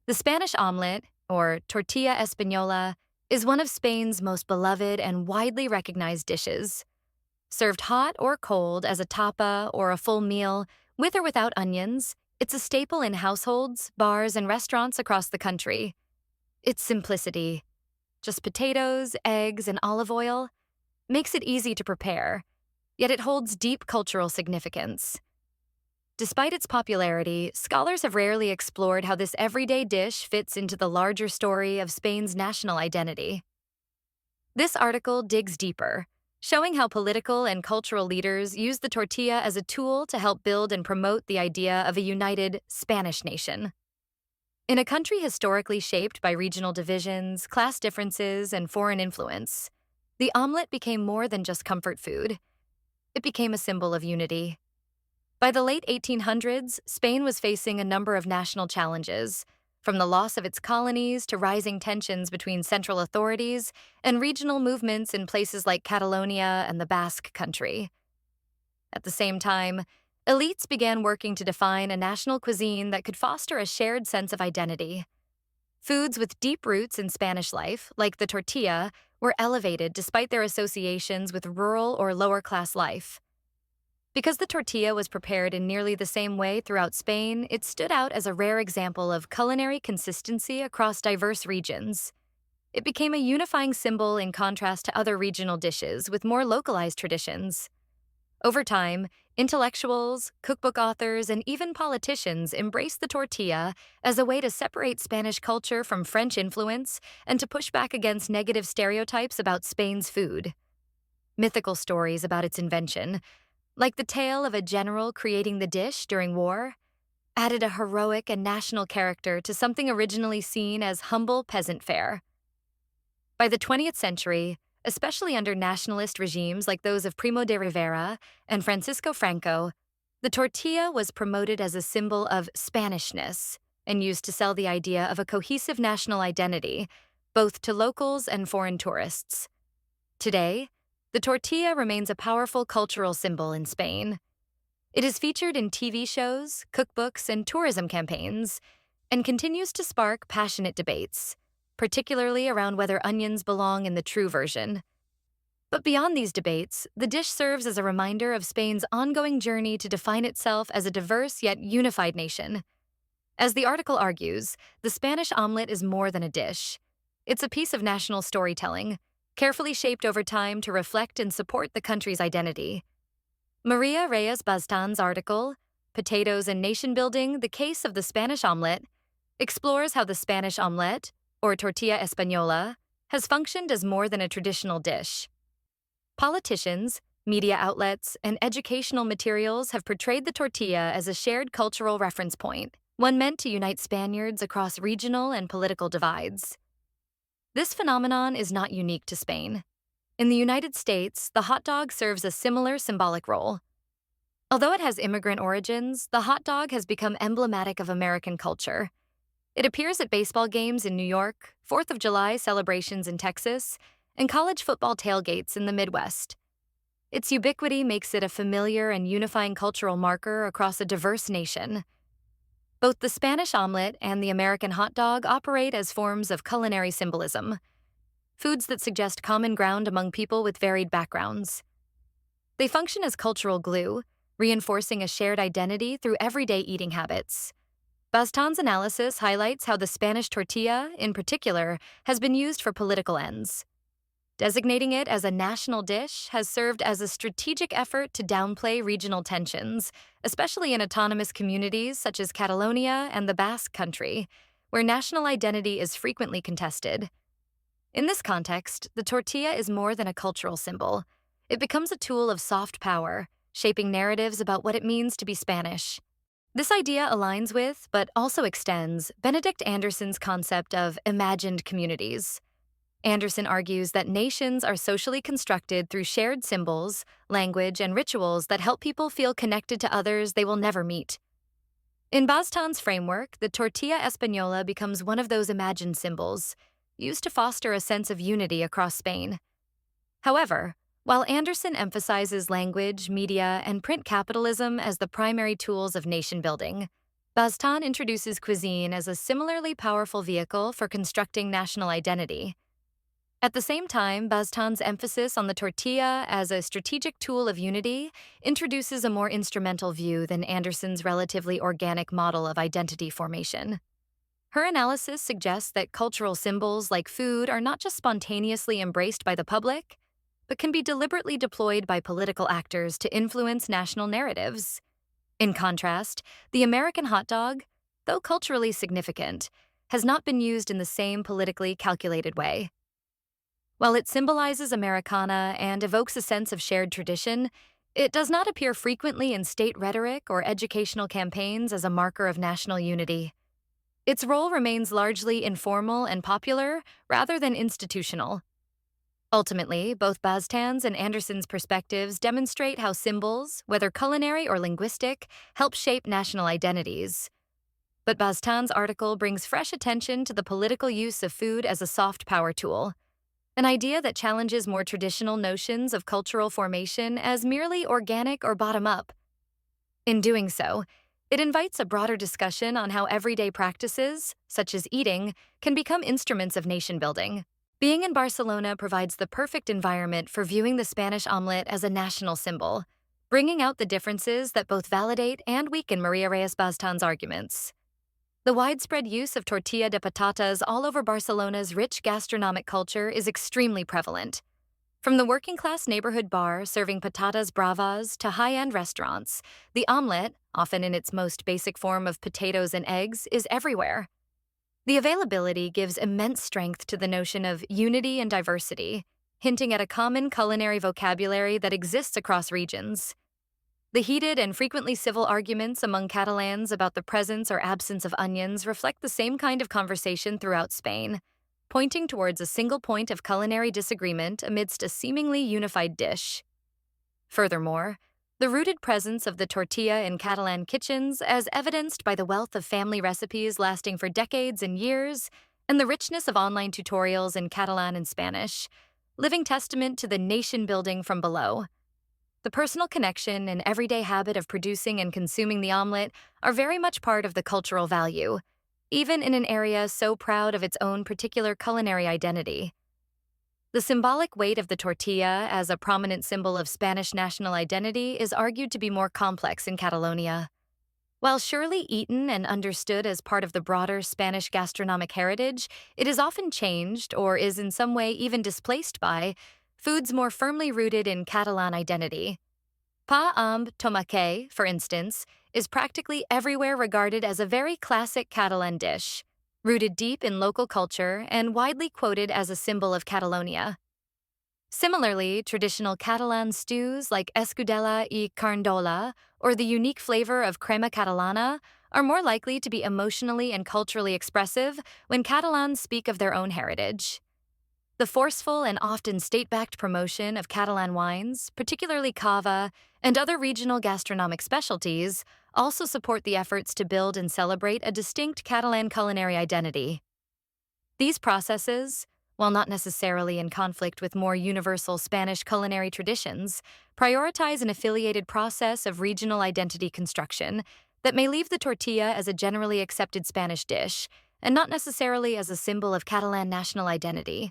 The Spanish omelette, or tortilla española, is one of Spain's most beloved and widely recognized dishes. Served hot or cold as a tapa or a full meal, with or without onions, it's a staple in households, bars, and restaurants across the country. Its simplicity, just potatoes, eggs, and olive oil, makes it easy to prepare, yet it holds deep cultural significance. Despite its popularity, scholars have rarely explored how this everyday dish fits into the larger story of Spain's national identity. This article digs deeper, showing how political and cultural leaders used the tortilla as a tool to help build and promote the idea of a united Spanish nation. In a country historically shaped by regional divisions, class differences, and foreign influence, the omelette became more than just comfort food. It became a symbol of unity. By the late 1800s, Spain was facing a number of national challenges, from the loss of its colonies to rising tensions between central authorities and regional movements in places like Catalonia and the Basque Country. At the same time, elites began working to define a national cuisine that could foster a shared sense of identity. Foods with deep roots in Spanish life, like the tortilla, were elevated despite their associations with rural or lower-class life. Because the tortilla was prepared in nearly the same way throughout Spain, it stood out as a rare example of culinary consistency across diverse regions. It became a unifying symbol in contrast to other regional dishes with more localized traditions. Over time, intellectuals, cookbook authors, and even politicians embraced the tortilla as a way to separate Spanish culture from French influence and to push back against negative stereotypes about Spain's food. Mythical stories about its invention, like the tale of a general creating the dish during war, added a heroic and national character to something originally seen as humble peasant fare. By the 20th century, especially under nationalist regimes like those of Primo de Rivera and Francisco Franco, the tortilla was promoted as a symbol of Spanishness and used to sell the idea of a cohesive national identity, both to locals and foreign tourists. Today, the tortilla remains a powerful cultural symbol in Spain. It is featured in TV shows, cookbooks, and tourism campaigns, and continues to spark passionate debates, particularly around whether onions belong in the true version. But beyond these debates, the dish serves as a reminder of Spain's ongoing journey to define itself as a diverse yet unified nation. As the article argues, the Spanish omelette is more than a dish. It's a piece of national storytelling, carefully shaped over time to reflect and support the country's identity. Maria Reyes Baztan's article, Potatoes and Nation Building, The Case of the Spanish Omelette, explores how the Spanish omelette, or tortilla española, has functioned as more than a traditional dish. Politicians, media outlets, and educational materials have portrayed the tortilla as a shared cultural reference point, one meant to unite Spaniards across regional and political divides. This phenomenon is not unique to Spain. In the United States, the hot dog serves a similar symbolic role. Although it has immigrant origins, the hot dog has become emblematic of American culture. It appears at baseball games in New York, 4th of July celebrations in Texas, and college football tailgates in the Midwest. Its ubiquity makes it a familiar and unifying cultural marker across a diverse nation. Both the Spanish omelet and the American hot dog operate as forms of culinary symbolism, foods that suggest common ground among people with varied backgrounds. They function as cultural glue, reinforcing a shared identity through everyday eating habits. Baztan's analysis highlights how the Spanish tortilla, in particular, has been used for political ends. Designating it as a national dish has served as a strategic effort to downplay regional tensions, especially in autonomous communities such as Catalonia and the Basque Country, where national identity is frequently contested. In this context, the tortilla is more than a cultural symbol. It becomes a tool of soft power, shaping narratives about what it means to be Spanish. This idea aligns with, but also extends, Benedict Anderson's concept of imagined communities. Anderson argues that nations are socially constructed through shared symbols, language, and rituals that help people feel connected to others they will never meet. In Baztan's framework, the tortilla española becomes one of those imagined symbols, used to foster a sense of unity across Spain. However, while Anderson emphasizes language, media, and print capitalism as the primary tools of nation building, Baztan introduces cuisine as a similarly powerful vehicle for constructing national identity. At the same time, Baztan's emphasis on the tortilla as a strategic tool of unity introduces a more instrumental view than Anderson's relatively organic model of identity formation. Her analysis suggests that cultural symbols like food are not just spontaneously embraced by the public, but can be deliberately deployed by political actors to influence national narratives. In contrast, the American hot dog, though culturally significant, has not been used in the same politically calculated way. While it symbolizes Americana and evokes a sense of shared tradition, it does not appear frequently in state rhetoric or educational campaigns as a marker of national unity. Its role remains largely informal and popular rather than institutional. Ultimately, both Baztan's and Anderson's perspectives demonstrate how symbols, whether culinary or linguistic, help shape national identities. But Baztan's article brings fresh attention to the political use of food as a soft power tool, an idea that challenges more traditional notions of cultural formation as merely organic or bottom-up. In doing so, it invites a broader discussion on how everyday practices, such as eating, can become instruments of nation-building. Being in Barcelona provides the perfect environment for viewing the Spanish omelette as a national symbol, bringing out the differences that both validate and weaken Maria Reyes Baztan's arguments. The widespread use of tortilla de patatas all over Barcelona's rich gastronomic culture is extremely prevalent. From the working-class neighborhood bar serving patatas bravas to high-end restaurants, the omelette, often in its most basic form of potatoes and eggs, is everywhere. The availability gives immense strength to the notion of unity and diversity, hinting at a common culinary vocabulary that exists across regions. The heated and frequently civil arguments among Catalans about the presence or absence of onions reflect the same kind of conversation throughout Spain, pointing towards a single point of culinary disagreement amidst a seemingly unified dish. Furthermore, the rooted presence of the tortilla in Catalan kitchens, as evidenced by the wealth of family recipes lasting for decades and years, and the richness of online tutorials in Catalan and Spanish, living testament to the nation building from below. The personal connection and everyday habit of producing and consuming the omelette are very much part of the cultural value, even in an area so proud of its own particular culinary identity. The symbolic weight of the tortilla as a prominent symbol of Spanish national identity is argued to be more complex in Catalonia. While surely eaten and understood as part of the broader Spanish gastronomic heritage, it is often changed or is in some way even displaced by foods more firmly rooted in Catalan identity. Pa amb tomàquet, for instance, is practically everywhere regarded as a very classic Catalan dish, rooted deep in local culture and widely quoted as a symbol of Catalonia. Similarly, traditional Catalan stews like escudella y carndola or the unique flavor of crema catalana are more likely to be emotionally and culturally expressive when Catalans speak of their own heritage. The forceful and often state-backed promotion of Catalan wines, particularly cava, and other regional gastronomic specialties, also support the efforts to build and celebrate a distinct Catalan culinary identity. These processes, while not necessarily in conflict with more universal Spanish culinary traditions, prioritize an affiliated process of regional identity construction that may leave the tortilla as a generally accepted Spanish dish, and not necessarily as a symbol of Catalan national identity.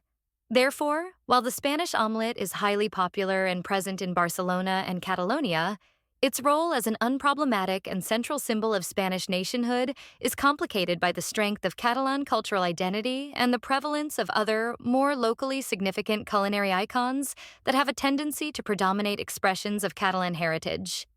Therefore, while the Spanish omelette is highly popular and present in Barcelona and Catalonia, its role as an unproblematic and central symbol of Spanish nationhood is complicated by the strength of Catalan cultural identity and the prevalence of other, more locally significant culinary icons that have a tendency to predominate expressions of Catalan heritage.